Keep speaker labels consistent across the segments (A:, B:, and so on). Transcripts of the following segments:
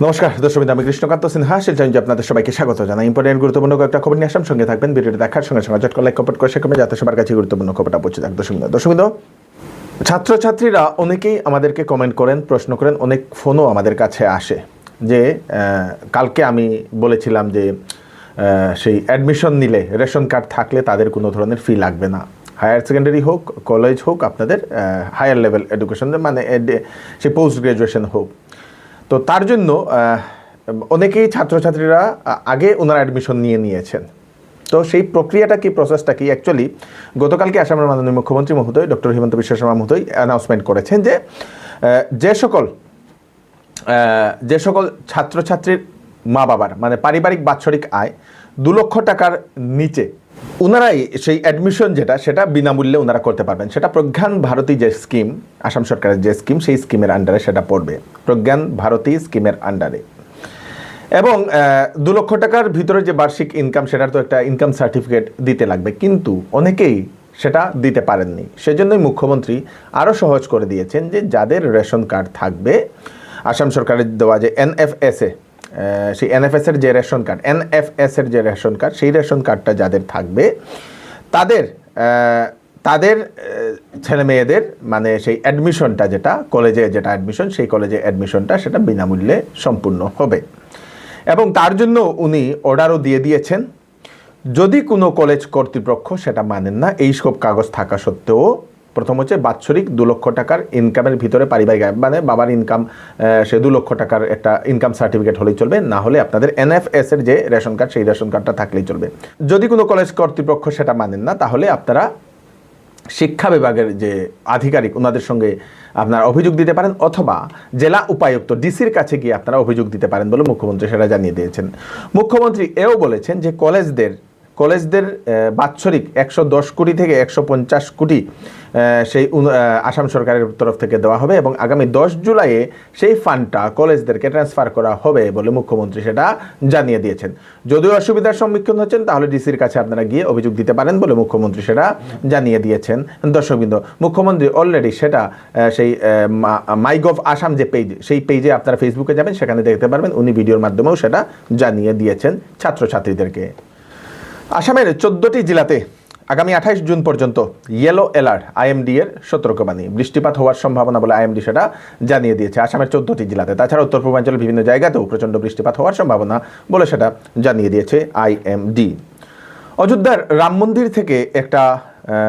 A: নমস্কার দর্শক, আমি কৃষ্ণকান্ত সিনহা শিলচর আপনাদের সবাইকে স্বাগত জানাই। ইম্পর্টেন্ট গুরুত্বপূর্ণ কয়েকটা খবর নিয়ে আসাম, সঙ্গে থাকবেন। ভিডিওটি দেখার সঙ্গে সঙ্গে চটকা লাইক কমেন্ট করে শেখাবে যাতে সবার কাছে গুরুত্বপূর্ণ খবরটা পৌঁছে যাক। দর্শক, ছাত্রছাত্রীরা অনেকেই আমাদেরকে কমেন্ট করেন, প্রশ্ন করেন, অনেক ফোনও আমাদের কাছে আসে যে কালকে আমি বলেছিলাম যে সেই অ্যাডমিশন নিলে রেশন কার্ড থাকলে তাদের কোনো ধরনের ফি লাগবে না। হায়ার সেকেন্ডারি হোক, কলেজ হোক, আপনাদের হায়ার লেভেল এডুকেশন মানে সেই পোস্ট গ্রাজুয়েশন হোক, তো তার জন্য অনেকেই ছাত্রছাত্রীরা আগে ওনারা অ্যাডমিশন নিয়েছেন। তো সেই প্রক্রিয়াটা কি, প্রসেসটা কি? অ্যাকচুয়ালি গতকালকে আসামের মাননীয় মুখ্যমন্ত্রী মহোদয় ডক্টর হিমন্ত বিশ্ব শর্মা মহোদয় অ্যানাউন্সমেন্ট করেছেন যে যে সকল ছাত্রছাত্রীর মা বাবার মানে পারিবারিক বাৎসরিক আয় 2 লক্ষ টাকার নিচে ওনারাই সেই অ্যাডমিশন সেটা বিনামূল্যে ওনারা করতে পারবেন। সেটা প্রজ্ঞান ভারতী যে স্কিম, আসাম সরকারের যে স্কিম, সেই স্কিমের আন্ডারে সেটা পড়বে, প্রজ্ঞান ভারতী স্কিমের আন্ডারে। এবং 2 লক্ষ টাকার ভিতরে যে বার্ষিক ইনকাম, সেটার তো একটা ইনকাম সার্টিফিকেট দিতে লাগবে, কিন্তু অনেকেই সেটা দিতে পারেননি। সেজন্যই মুখ্যমন্ত্রী আরও সহজ করে দিয়েছেন যে যাদের রেশন কার্ড থাকবে, আসাম সরকারের দেওয়া যে এনএফএসএ, সেই এনএফএসের যে রেশন কার্ড, এনএফএসের যে রেশন কার্ড, সেই রেশন কার্ডটা যাদের থাকবে তাদের ছেলে মেয়েদের মানে সেই অ্যাডমিশনটা, যেটা কলেজে যেটা অ্যাডমিশন, সেই কলেজে অ্যাডমিশনটা সেটা বিনামূল্যে সম্পূর্ণ হবে। এবং তার জন্য উনি অর্ডারও দিয়ে দিয়েছেন, যদি কোনো কলেজ কর্তৃপক্ষ সেটা মানেন না, এই সব কাগজ থাকা সত্ত্বেও, প্রথম হচ্ছে বাৎসরিক 2 লক্ষ টাকার ইনকামের ভিতরে পারিবারিক মানে বাবার ইনকাম, সে 2 লক্ষ টাকার একটা ইনকাম সার্টিফিকেট হলেই চলবে, না হলে আপনাদের এনএফএস এর যে রেশন কার্ড, সেই রেশন কার্ডটা থাকলেই চলবে। যদি কোনো কলেজ কর্তৃপক্ষ সেটা মানেন না, তাহলে আপনারা শিক্ষা বিভাগের যে আধিকারিক, ওনাদের সঙ্গে আপনারা অভিযোগ দিতে পারেন, অথবা জেলা উপায়ুক্ত ডিসির কাছে গিয়ে আপনারা অভিযোগ দিতে পারেন বলে মুখ্যমন্ত্রী সেটা জানিয়ে দিয়েছেন। মুখ্যমন্ত্রী এও বলেছেন যে কলেজদের বাৎসরিক 110 কোটি থেকে 150 কোটি সেই আসাম সরকারের তরফ থেকে দেওয়া হবে, এবং আগামী 10 জুলাইয়ে সেই ফান্ডটা কলেজদেরকে ট্রান্সফার করা হবে বলে মুখ্যমন্ত্রী সেটা জানিয়ে দিয়েছেন। যদিও অসুবিধার সম্মুখীন হচ্ছেন, তাহলে ডিসির কাছে আপনারা গিয়ে অভিযোগ দিতে পারেন বলে মুখ্যমন্ত্রী সেটা জানিয়ে দিয়েছেন। দর্শকবৃন্দ, মুখ্যমন্ত্রী অলরেডি সেটা সেই মাইগভ আসাম যে পেজ, সেই পেজে আপনারা ফেসবুকে যাবেন, সেখানে দেখতে পারবেন উনি ভিডিওর মাধ্যমেও সেটা জানিয়ে দিয়েছেন ছাত্রছাত্রীদেরকে। আসামের 14টি জেলাতে আগামী 28 জুন পর্যন্ত ইয়েলো অ্যালার্ট, আইএমডি এর সতর্কবাণী, বৃষ্টিপাত হওয়ার সম্ভাবনা বলে আইএমডি সেটা জানিয়ে দিয়েছে আসামের 14টি জেলাতে। তাছাড়া উত্তর পূর্বাঞ্চলের বিভিন্ন জায়গাতেও প্রচণ্ড বৃষ্টিপাত হওয়ার সম্ভাবনা বলে সেটা জানিয়ে দিয়েছে আইএমডি। অযোধ্যার রাম মন্দির থেকে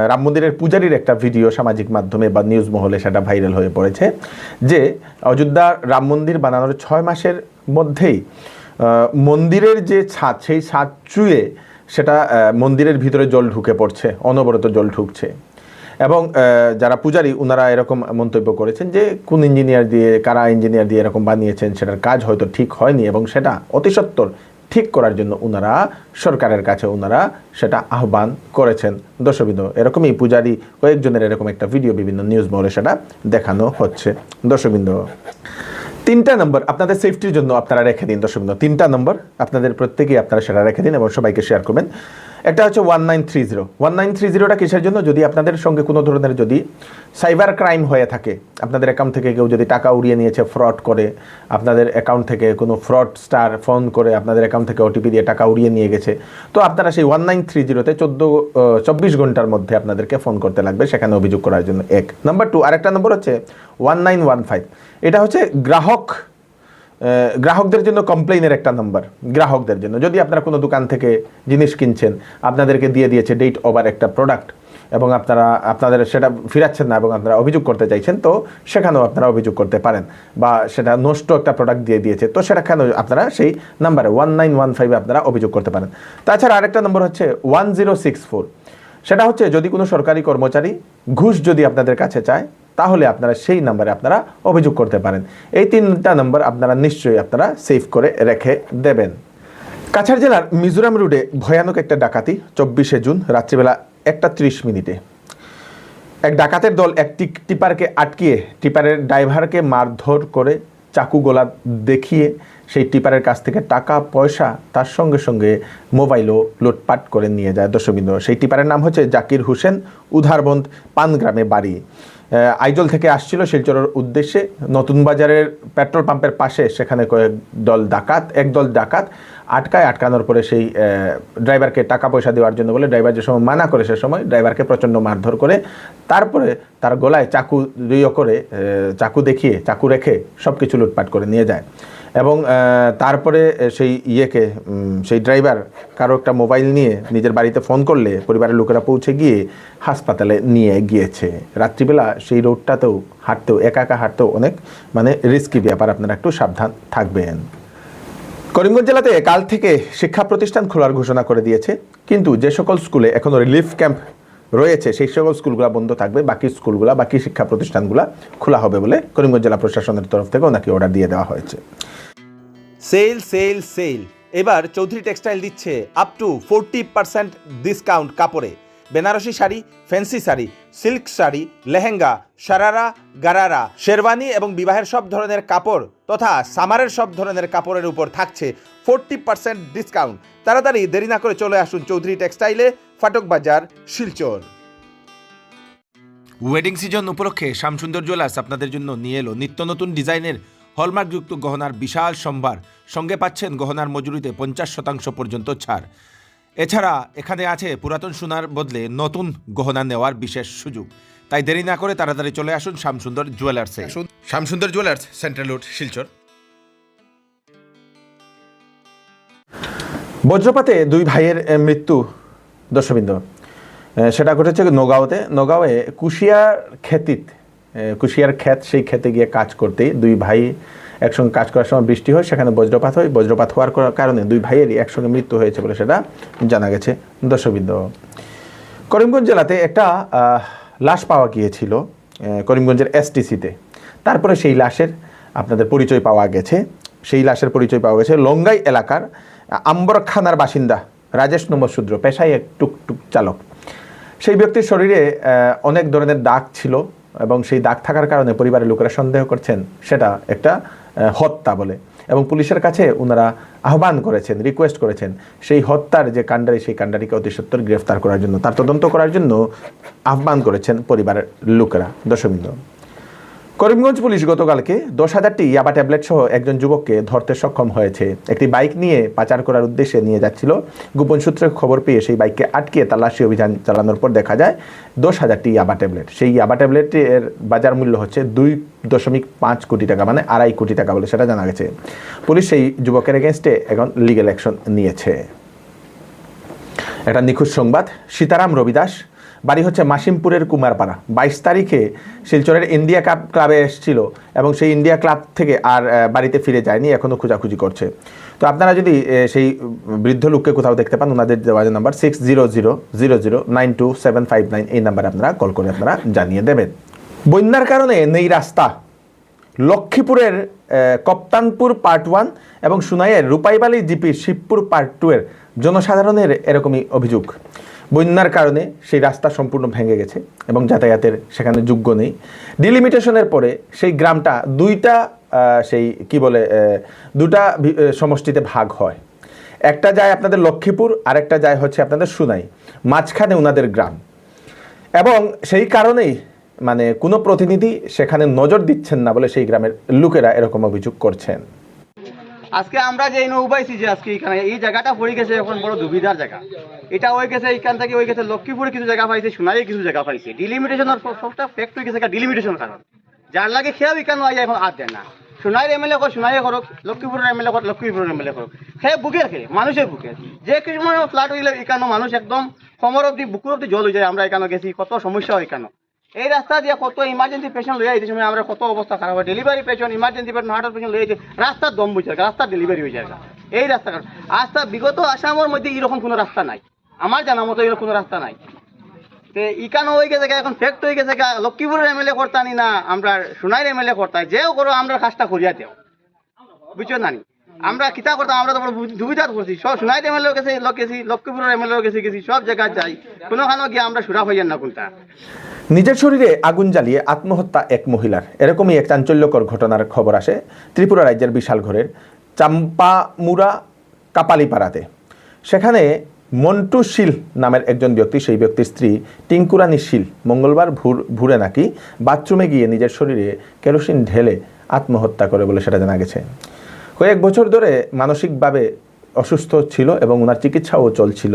A: রাম মন্দিরের পূজারীর একটা ভিডিও সামাজিক মাধ্যমে বা নিউজ মহলে সেটা ভাইরাল হয়ে পড়েছে, যে অযোধ্যার রাম মন্দির বানানোর 6 মাসের মধ্যেই মন্দিরের যে ছাদ, সেই ছাদ চুয়ে সেটা মন্দিরের ভিতরে জল ঢুকে পড়ছে, অনবরত জল ঢুকছে। এবং যারা পূজারী, ওনারা এরকম মন্তব্য করেছেন যে কারা ইঞ্জিনিয়ার দিয়ে এরকম বানিয়েছেন, সেটার কাজ হয়তো ঠিক হয়নি, এবং সেটা অতি সত্বর ঠিক করার জন্য ওনারা সরকারের কাছে সেটা আহ্বান করেছেন। দর্শকবৃন্দ, এরকমই পূজারী কয়েকজনের এরকম একটা ভিডিও বিভিন্ন নিউজ মহলে সেটা দেখানো হচ্ছে। দর্শকবৃন্দ, 3টা নম্বর আপনাদের সেফটির জন্য আপনারা রেখে দিন। দর্শকবৃন্দ, 3টা নম্বর আপনাদের প্রত্যেকেই আপনারা সেটা রেখে দিন এবং সবাইকে শেয়ার করবেন। একটা হচ্ছে 1930টা কিসের জন্য? যদি আপনাদের সঙ্গে কোনো ধরনের যদি সাইবার ক্রাইম হয়ে থাকে, আপনাদের অ্যাকাউন্ট থেকে কেউ যদি টাকা উড়িয়ে নিয়েছে, ফ্রড করে, আপনাদের অ্যাকাউন্ট থেকে কোনো ফ্রডস্টার ফোন করে আপনাদের অ্যাকাউন্ট থেকে ওটিপি দিয়ে টাকা উড়িয়ে নিয়ে গেছে, তো আপনারা সেই 1930-তে 24 ঘন্টার মধ্যে আপনাদেরকে ফোন করতে লাগবে সেখানে অভিযোগ করার জন্য। নাম্বার 2, আরেকটা নম্বর হচ্ছে 1915। এটা হচ্ছে গ্রাহকদের জন্য কমপ্লেইনের একটা নাম্বার। গ্রাহকদের জন্য, যদি আপনারা কোনো দোকান থেকে জিনিস কিনছেন, আপনাদেরকে দিয়ে দিয়েছে ডেট ওভার একটা প্রোডাক্ট, এবং আপনাদের সেটা ফিরাচ্ছেন না এবং আপনারা অভিযোগ করতে চাইছেন, তো সেখানেও আপনারা অভিযোগ করতে পারেন। বা সেটা নষ্ট একটা প্রোডাক্ট দিয়ে দিয়েছে, তো সেখানেও আপনারা সেই নাম্বারে 1915 আপনারা অভিযোগ করতে পারেন। তাছাড়া আরেকটা নম্বর হচ্ছে 1064। সেটা হচ্ছে যদি কোনো সরকারি কর্মচারী ঘুষ যদি আপনাদের কাছে চায়, তাহলে আপনারা সেই নাম্বারে আপনারা অভিযোগ করতে পারেন। এই 3টা নম্বর আপনারা নিশ্চয়ই আপনারা সেভ করে রেখে দেবেন। কাছাড় জেলার মিজোরাম রোডে ভয়ানক একটা ডাকাতি 24শে জুন রাত্রিবেলা 1:30 মিনিটে। এক ডাকাতের দল এক টিপারকে আটকিয়ে টিপারের ড্রাইভারকে মারধর করে চাকু গোলা দেখিয়ে সেই টিপারের কাছ থেকে টাকা পয়সা তার সঙ্গে সঙ্গে মোবাইলও লুটপাট করে নিয়ে যায় দর্শকবৃন্দ। সেই টিপারের নাম হচ্ছে জাকির হোসেন, উধারবন্দ পানগ্রামে বাড়ি। আইজল থেকে আসছিল শিলচরের উদ্দেশ্যে। নতুন বাজারের পেট্রোল পাম্পের পাশে সেখানে একদল ডাকাত আটকানোর পরে সেই ড্রাইভারকে টাকা পয়সা দেওয়ার জন্য বলে ড্রাইভার যে সময় মানা করে, সে সময় ড্রাইভারকে প্রচণ্ড মারধর করে তারপরে তার গলায় চাকু দেখিয়ে চাকু রেখে সব কিছু লুটপাট করে নিয়ে যায়। এবং তারপরে সেই ড্রাইভার কারো একটা মোবাইল নিয়ে নিজের বাড়িতে ফোন করলে পরিবারের লোকেরা পৌঁছে গিয়ে হাসপাতালে নিয়ে গিয়েছে। রাত্রিবেলা সেই রোডটাতেও একা একা হাঁটতেও অনেক রিস্কি ব্যাপার, আপনারা একটু সাবধান থাকবেন। করিমগঞ্জ জেলাতে কাল থেকে শিক্ষা প্রতিষ্ঠান খোলার ঘোষণা করে দিয়েছে, কিন্তু যে সকল স্কুলে এখনও রিলিফ ক্যাম্প রয়েছে সেই সকল স্কুলগুলো বন্ধ থাকবে, বাকি শিক্ষা প্রতিষ্ঠানগুলো খোলা হবে বলে করিমগঞ্জ জেলা প্রশাসনের তরফ থেকেও নাকি অর্ডার দিয়ে দেওয়া হয়েছে।
B: সেল এবার চৌধুরী টেক্সটাইল দিচ্ছে আপ টু 40% ডিসকাউন্ট কাপড়ে। বেনারসি শাড়ি, ফ্যান্সি শাড়ি, সিল্ক শাড়ি, লেহেঙ্গা, শারারা, গারারা, শেরওয়ানি এবং বিবাহের সব ধরনের কাপড় তথা সামারের সব ধরনের কাপড়ের উপর থাকছে 40% ডিসকাউন্ট। তাড়াতাড়ি দেরি না করে চলে আসুন চৌধুরী টেক্সটাইলে, ফাটক বাজার, শিলচর। ওয়েডিং সিজন উপলক্ষে শ্যামসুন্দর জুয়েলার্স আপনাদের জন্য নিয়ে এলো নিত্য নতুন ডিজাইনের হলমার্কযুক্ত গহনার বিশাল সম্ভার। সঙ্গে পাচ্ছেন গহনার মজুরিতে 50% পর্যন্ত ছাড়। এছাড়া এখানে আছে পুরাতন সোনার বদলে নতুন গহনা নেওয়ার বিশেষ সুযোগ। তাই দেরি না করে তাড়াতাড়ি চলে আসুন শ্যামসুন্দর জুয়েলার্সে। Shyamsundar jewellers, central road, Silchar.
A: বজ্রপাতে 2 ভাইয়ের মৃত্যু দর্শকবৃন্দ। সেটা ঘটেছে নগাঁওয়ে কুশিয়ার ক্ষেত, সেই ক্ষেতে গিয়ে কাজ করতে 2 ভাই একসঙ্গে কাজ করার সময় বৃষ্টি হয়, সেখানে বজ্রপাত হওয়ার কারণে 2 ভাইয়েরই একসঙ্গে মৃত্যু হয়েছে বলে সেটা জানা গেছে দর্শকবৃন্দ। করিমগঞ্জ জেলাতে একটা লাশ পাওয়া গিয়েছিল করিমগঞ্জের STCতে। তারপরে সেই লাশের পরিচয় পাওয়া গেছে লঙ্গাই এলাকার আম্বরখানার বাসিন্দা রাজেশ নমশূদ্র, পেশায় এক টুকটুক চালক। সেই ব্যক্তির শরীরে অনেক ধরনের দাগ ছিল এবং সেই দাগ থাকার কারণে পরিবারের লোকেরা সন্দেহ করছেন সেটা একটা হত্যা বলে, এবং পুলিশের কাছে ওনারা রিকোয়েস্ট করেছেন সেই হত্যার যে কাণ্ডারি, সেই কাণ্ডারিকে অতি সত্বর গ্রেফতার করার জন্য, তার তদন্ত করার জন্য আহ্বান করেছেন পরিবারের লোকেরা দর্শকবৃন্দ। করিমগঞ্জ পুলিশ গতকালকে 10,000টি ইয়াবা ট্যাবলেট সহ একজন যুবককে ধরতে সক্ষম হয়েছে। একটি বাইক নিয়ে পাচার করার উদ্দেশ্যে নিয়ে যাচ্ছিল। গোপন সূত্রে খবর পেয়ে সেই বাইককে আটকে তালাশি অভিযান চালানোর পর দেখা যায় 10,000টি ইয়াবা ট্যাবলেট। সেই ইয়াবা ট্যাবলেটের বাজার মূল্য হচ্ছে 2.5 কোটি টাকা, 2.5 কোটি টাকা বলে সেটা জানা গেছে। পুলিশ সেই যুবকের এগেনস্টে এখন লিগ্যাল অ্যাকশন নিয়েছে। একটা নিখোঁজ সংবাদ। সীতারাম রবিদাস, বাড়ি হচ্ছে মাসিমপুরের কুমারপাড়া, 22 তারিখে শিলচরের ইন্ডিয়া ক্লাবে এসেছিল এবং সেই ইন্ডিয়া ক্লাব থেকে আর বাড়িতে ফিরে যায়নি, এখনও খোঁজাখুঁজি করছে। তো আপনারা যদি সেই বৃদ্ধ লোককে কোথাও দেখতে পান, ওনাদের যোগাযোগ নাম্বার 6000092759, এই নাম্বারে আপনারা কল করে আপনারা জানিয়ে দেবেন। বন্যার কারণে নেই রাস্তা। লক্ষ্মীপুরের কপ্তানপুর পার্ট 1 এবং সুনাইয়ের রূপাইবালি জিপি শিবপুর পার্ট 2 এর জনসাধারণের এরকমই অভিযোগ। বন্যার কারণে সেই রাস্তা সম্পূর্ণ ভেঙে গেছে এবং যাতায়াতের সেখানে যোগ্য নেই। ডিলিমিটেশনের পরে সেই গ্রামটা দুইটা সমষ্টিতে ভাগ হয়। একটা যায় আপনাদের লক্ষ্মীপুর, আরেকটা যায় হচ্ছে আপনাদের সুনাই, মাঝখানে ওনাদের গ্রাম। এবং সেই কারণেই কোনো প্রতিনিধি সেখানে নজর দিচ্ছেন না বলে সেই গ্রামের লোকেরা এরকম অভিযোগ করছেন।
C: আজকে আমরা যে উবাইছি যে আজকে এখানে এই জায়গাটা পড়ে গেছে, এখন বড় দুবিধার জায়গা। এটা হয়ে গেছে এখান থেকে হয়ে গেছে লক্ষ্মীপুরে কিছু জায়গা পাইছে, সোনাইয়ে কিছু জায়গা পাইছে। ডিলিমিটেশনের সবটা ফ্যাক্ট হয়ে গেছে ডিলিমিটেশন কারণ যার লাগে খেয়াও এখানে এখন আর দেয় না। সোনাইয়ের MLA সোনাইয়ে করুক, লক্ষ্মীপুরের MLA লক্ষ্মীপুরের MLA করুক, বুকের মানুষের বুকের যে কিছু ফ্লাট হইলে এখানে মানুষ একদম কোমর অব্দি বুকুর অব্দি জল হয়ে যায়। আমরা এখানে গেছি, কত সমস্যা হয় এখানে। এই রাস্তা দিয়ে কত ইমার্জেন্সি পেশেন্ট লয়ে যাইতে সময় আমরা কত অবস্থা খারাপ হয়। ডেলিভারি পেশেন্ট, ইমার্জেন্সি পেশেন্ট, হার্টের পেশেন্ট লয়ে যাচ্ছে, রাস্তার দম বুঝে রাস্তার ডেলিভারি হয়ে যায়। এই রাস্তা আস্থা বিগত আসামের মধ্যে এরকম কোনো রাস্তা নাই, আমার জানা মতো এরকম কোনো রাস্তা নাই। তো ইকানো হয়ে গেছে এখন ফ্যাক্ট হয়ে গেছে, লক্ষ্মীপুরের MLA করতানি না আমরা সোনাইয়ের MLA করতাই, যেও করো আমরা কাজটা করিয়া দেও, বুঝছো না। আমরা কিতা করতাম, আমরা তো বড় দুবিধার করছি, সব সোনাইট এমএলএ গেছে, লক্ষ্মীপুরের এমএলএ গেছি, সব জায়গায় যাই, কোনোখানে গিয়ে আমরা সুরা হইয়ান না কোনটা।
A: নিজের শরীরে আগুন জ্বালিয়ে আত্মহত্যা এক মহিলার, এরকমই এক চাঞ্চল্যকর ঘটনার খবর আসে ত্রিপুরা রাজ্যের বিশালগড়ের চাম্পামুরা কাপালিপাড়াতে। সেখানে মন্টু শীল নামের একজন ব্যক্তি, সেই ব্যক্তির স্ত্রী টিঙ্কুরানি শীল মঙ্গলবার ভোরে নাকি বাথরুমে গিয়ে নিজের শরীরে কেরোসিন ঢেলে আত্মহত্যা করে বলে সেটা জানা গেছে। কয়েক বছর ধরে মানসিকভাবে অসুস্থ ছিল এবং ওনার চিকিৎসাও চলছিল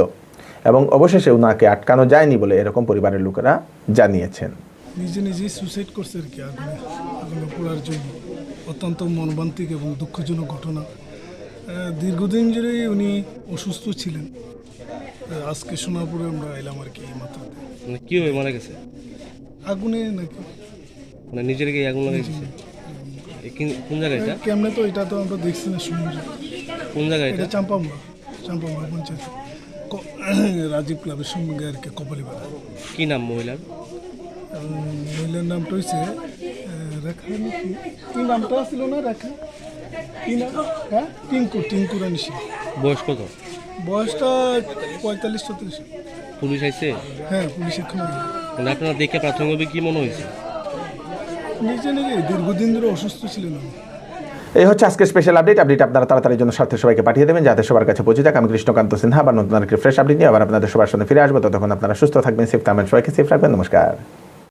A: এবং অবশেষে ওনাকে আটকানো যায়নি বলে এরকম পরিবারের লোকেরা জানিয়েছেন।
D: নিজেই সুসাইড করছে আর কি, আগুনে পোড়ার জন্য। অত্যন্ত মর্মান্তিক এবং দুঃখজনক ঘটনা। দীর্ঘদিন ধরেই উনি অসুস্থ ছিলেন। আজকে শোনার পরে আমরা এলাম আর কি এই মাত্রাতে।
E: মানে কি হয়ে মারা গেছে?
D: আগুনে নাকি
E: মানে নিজের গায়ে আগুন লাগাইছে? কোন জায়গায় এটা?
D: কেমনে তো এটা তো আমরা দেখছি না, শুনি না।
E: কোন জায়গায় এটা?
D: এটা চাম্পামুড়া পঞ্চায়েত রাজীব ক্লাবের সঙ্গে আর কি, কপালিপাড়া।
E: কি নাম মহিলার?
D: মহিলার নামটা হয়েছে রেখা নাকি, কি নামটা ছিল না রেখা, কি নাম? হ্যাঁ, টিঙ্কুরানি শীল।
E: বয়স কত?
D: বয়সটা 45-46।
E: পুলিশ আইছে?
D: হ্যাঁ, পুলিশ এখানে
E: মানে আপনারা দেখে প্রাথমিকভাবে কি মনে হয়েছে?
D: নিজে দীর্ঘদিন ধরে অসুস্থ ছিলেন।
A: এই হচ্ছে আজকের স্পেশাল আপডেট। আপনারা তাড়াতাড়ির জন্য স্বার্থে সবাইকে পাঠিয়ে দেবেন যাতে সবার কাছে পৌঁছে যাক। আমি কৃষ্ণকান্ত সিনহা, আবার নতুন আরেকটি ফ্রেশ আপডেট নিয়ে আবার আপনাদের সবার সামনে ফিরে আসবো। ততক্ষণ আপনারা সুস্থ থাকবেন, সেফ থাকবেন, সবাইকে সেফ রাখবেন। নমস্কার।